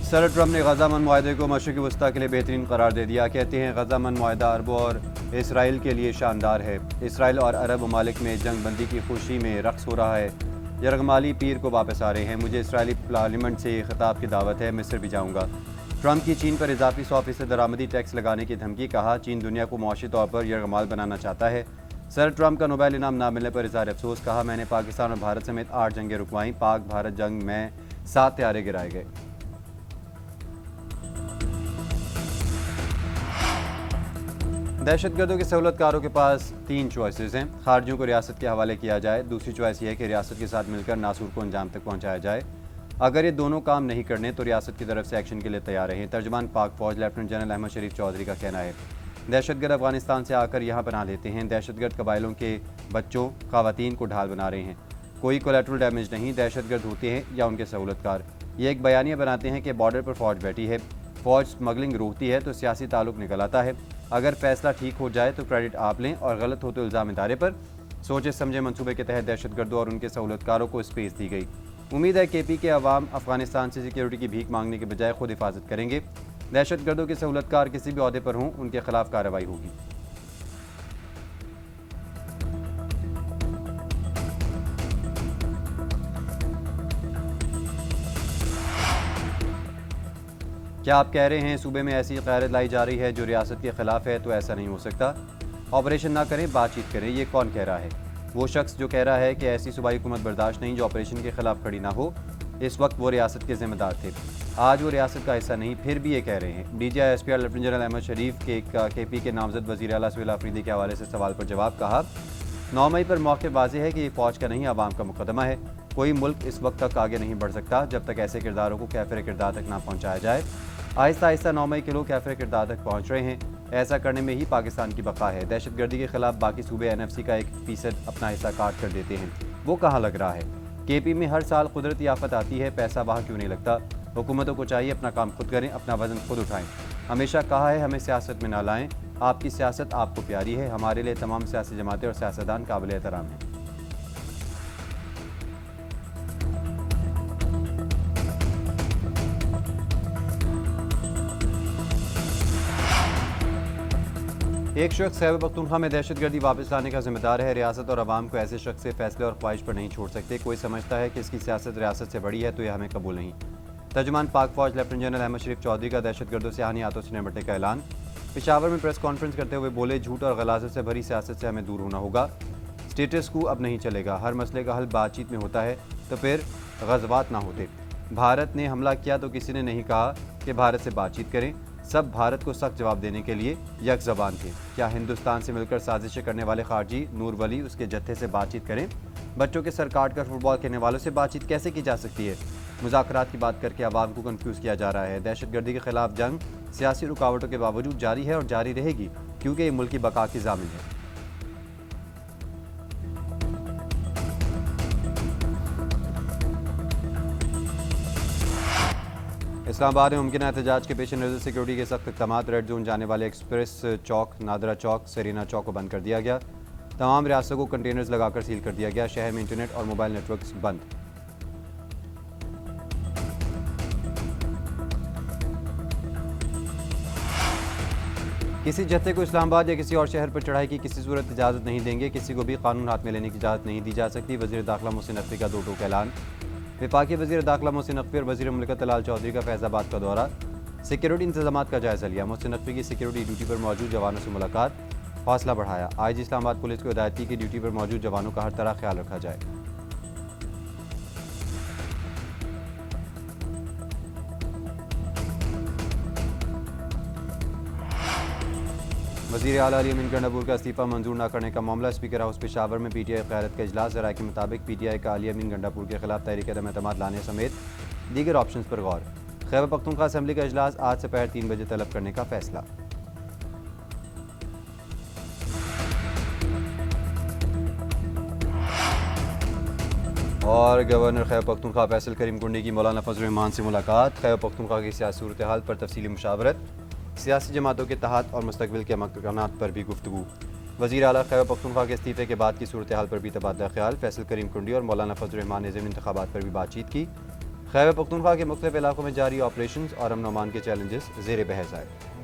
सदर ट्रंप ने गजा अमन मुआहदे को मशरिक़ी वस्ता के लिए बेहतरीन करार दे दिया। कहते हैं गजा अमन मुआहदा अरबों और इसराइल के लिए शानदार है। इसराइल और अरब ममालिक में जंग बंदी की खुशी में रक्स हो रहा है। यरगमाली पीर को वापस आ रहे हैं। मुझे इसराइली पार्लियामेंट से खिताब की दावत है। मिस्र भी जाऊँगा। ट्रंप की चीन पर इजाफी 100% दरामदी टैक्स लगाने की धमकी। कहा चीन दुनिया को मुआशी तौर पर यरगमाल बनाना चाहता है। सर ट्रंप का नोबेल इनाम ना मिलने पर इज़हार अफसोस। कहा मैंने पाकिस्तान और भारत समेत 8 जंगें रुकवाईं। पाक भारत जंग में 7 तैयारे गिराए गए। दहशतगर्दों के सहूलतकारों के पास 3 चॉइसेस हैं। खारजियों को रियासत के हवाले किया जाए। दूसरी चॉइस यह है कि रियासत के साथ मिलकर नासूर को अंजाम तक पहुंचाया जाए। अगर ये दोनों काम नहीं करने तो रियासत की तरफ से एक्शन के लिए तैयार रहें। तर्जमान पाक फौज लेफ्टिनेंट जनरल अहमद शरीफ चौधरी का कहना है दहशतगर्द अफगानिस्तान से आकर यहाँ पनाह लेते हैं। दहशतगर्द कबाइलों के बच्चों ख़वातीन को ढाल बना रहे हैं। कोई कोलेट्रल डैमेज नहीं। दहशतगर्द होते हैं या उनके सहूलतकार। ये एक बयानिया बनाते हैं कि बॉर्डर पर फौज बैठी है, फौज स्मगलिंग रोकती है तो सियासी ताल्लुक निकल आता है। अगर फैसला ठीक हो जाए तो क्रेडिट आप लें और गलत हो तो इल्ज़ाम इदारे पर। सोचे समझे मंसूबे के तहत दहशतगर्दों और उनके सहूलतकारों को स्पेस दी गई। उम्मीद है KP के अवाम अफगानिस्तान से सिक्योरिटी की भीख मांगने के बजाय खुद हिफाजत करेंगे। दहशतगर्दों के सहूलतकार किसी भी ओहदे पर हों उनके खिलाफ कार्रवाई होगी। क्या आप कह रहे हैं सूबे में ऐसी क़यादत लाई जा रही है जो रियासत के खिलाफ है? तो ऐसा नहीं हो सकता। ऑपरेशन ना करें, बातचीत करें। ये कौन कह रहा है? वो शख्स जो कह रहा है कि ऐसी सूबाई हुकूमत बर्दाश्त नहीं जो ऑपरेशन के खिलाफ खड़ी ना हो। इस वक्त वो रियासत के ज़िम्मेदार थे, आज वो रियासत का हिस्सा नहीं, फिर भी ये कह रहे हैं। DGI SPR lieutenant general Ahmed Sharif के KP के नामजद वज़ीर आला सुहेल आफरीदी के हवाले से सवाल पर जवाब। कहा 9 मई पर मौके वाज़ेह है कि ये फ़ौज का नहीं आवाम का मुकदमा है। कोई मुल्क इस वक्त तक आगे नहीं बढ़ सकता जब तक ऐसे किरदारों को कैफिर किरदार तक ना पहुँचाया जाए। आहिस्ता आहिस्ता 9 मई के लोग कैफिर किरदार तक पहुँच रहे हैं। ऐसा करने में ही पाकिस्तान की बका है। दहशतगर्दी के खिलाफ बाकी सूबे NFC का 1% अपना हिस्सा काट कर देते हैं। वो कहाँ लग रहा है? KP में हर साल कुदरती आफत आती है, पैसा वहाँ क्यों नहीं लगता? हुकूमतों को चाहिए अपना काम खुद करें, अपना वजन खुद उठाएं। हमेशा कहा है हमें सियासत में ना लाएं। आपकी सियासत आपको प्यारी है। हमारे लिए तमाम सियासी जमातें और सियासतदान काबिल एहतराम हैं। एक शख्स खैबर पख्तूनख्वा में दहशतगर्दी वापस लाने का जिम्मेदार है। रियासत और अवाम को ऐसे शख्स से फैसले और ख्वाहिश पर नहीं छोड़ सकते। कोई समझता है कि इसकी सियासत रियासत से बड़ी है तो यह हमें कबूल नहीं। तर्जुमान पाक फौज लेफ्टिनेंट जनरल अहमद शरीफ चौधरी का दहशतगर्दों से हानि हाथों से निपटने का ऐलान। पेशावर में प्रेस कॉन्फ्रेंस करते हुए बोले झूठ और गलाजत से भरी सियासत से हमें दूर होना होगा। स्टेटस को अब नहीं चलेगा। हर मसले का हल बातचीत में होता है तो फिर गज़वात ना होते। भारत ने हमला किया तो किसी ने नहीं कहा कि भारत से बातचीत करें। सब भारत को सख्त जवाब देने के लिए यक ज़बान थे। क्या हिंदुस्तान से मिलकर साजिशें करने वाले खारजी नूर वली उसके जत्थे से बातचीत करें? बच्चों के सर काट कर फुटबॉल खेलने वालों से बातचीत कैसे की जा सकती है? मुज़ाकरात की बात करके आवाम को कन्फ्यूज़ किया जा रहा है। दहशतगर्दी के खिलाफ जंग सियासी रुकावटों के बावजूद जारी है और जारी रहेगी क्योंकि ये मुल्क की बका की ज़ामिन है। इस्लामाबाद में मुमकिन एहतजाज के पेश नज़र सिक्योरिटी के सख्त इक़दाम। रेड जोन जाने वाले एक्सप्रेस चौक, नादरा चौक, सेरीना चौक को बंद कर दिया गया। तमाम रियासतों को कंटेनर्स लगाकर सील कर दिया गया। शहर में इंटरनेट और मोबाइल नेटवर्क्स बंद। किसी जत्थे को इस्लामाबाद या किसी और शहर पर चढ़ाई की किसी सूरत इजाज़त नहीं देंगे। किसी को भी कानून हाथ में लेने की इजाज़त नहीं दी जा सकती। वज़ीर दाखिला मोहसिन नकवी का 2 टूक ऐलान। वफाकी वज़ीर दाखिला मोहसिन नकवी और वज़ीर मुमलिकत तलाल चौधरी का फैज़ाबाद का दौरा। सिक्योरिटी इंतजामात का जायज़ा लिया। मोहसिन नकवी की सिक्योरिटी ड्यूटी पर मौजूद जवानों से मुलाकात। हौसला बढ़ाया। IG इस्लामाबाद पुलिस को हिदायत की कि ड्यूटी पर मौजूद जवानों का हर तरह ख्याल रखा जाए। वज़ीर आला अली अमीन गंडापुर का इस्तीफ़ा मंजूर न करने का मामला। स्पीकर हाउस पेशावर में PTI क़यादत का इजलास। राय के मुताबिक PTI का अली अमीन गंडापुर के खिलाफ तहरीक अदम एतमाद लाने समेत दीगर ऑप्शन पर गौर। खैबर पख्तूनख्वा असम्बली का इजलास आज से दोपहर 3 बजे तलब करने का फैसला। और गवर्नर खैबर पख्तूनख्वा फैसल करीम कुंडी की मौलाना फजल रहमान से मुलाकात। खैबर पख्तूनख्वा की सियासी सूरत हाल पर तफसीली मुशावरत। सियासी जमातों के इत्तेहाद और मुस्तकबिल के मकानात पर भी गुफ्तगू। वज़ीर आला खैबर पख्तूनख्वा के इस्तीफ़े के बाद की सूरत हाल पर भी तबादला ख्याल। फैसल करीम कुंडी और मौलाना फजल रहमान ने ज़िमनी इंतखाबात पर भी बातचीत की। खैबर पख्तूनख्वा के मुख्तलिफ इलाकों में जारी ऑपरेशन और अमन अमान के चैलेंजेस ज़ेर बहस आए।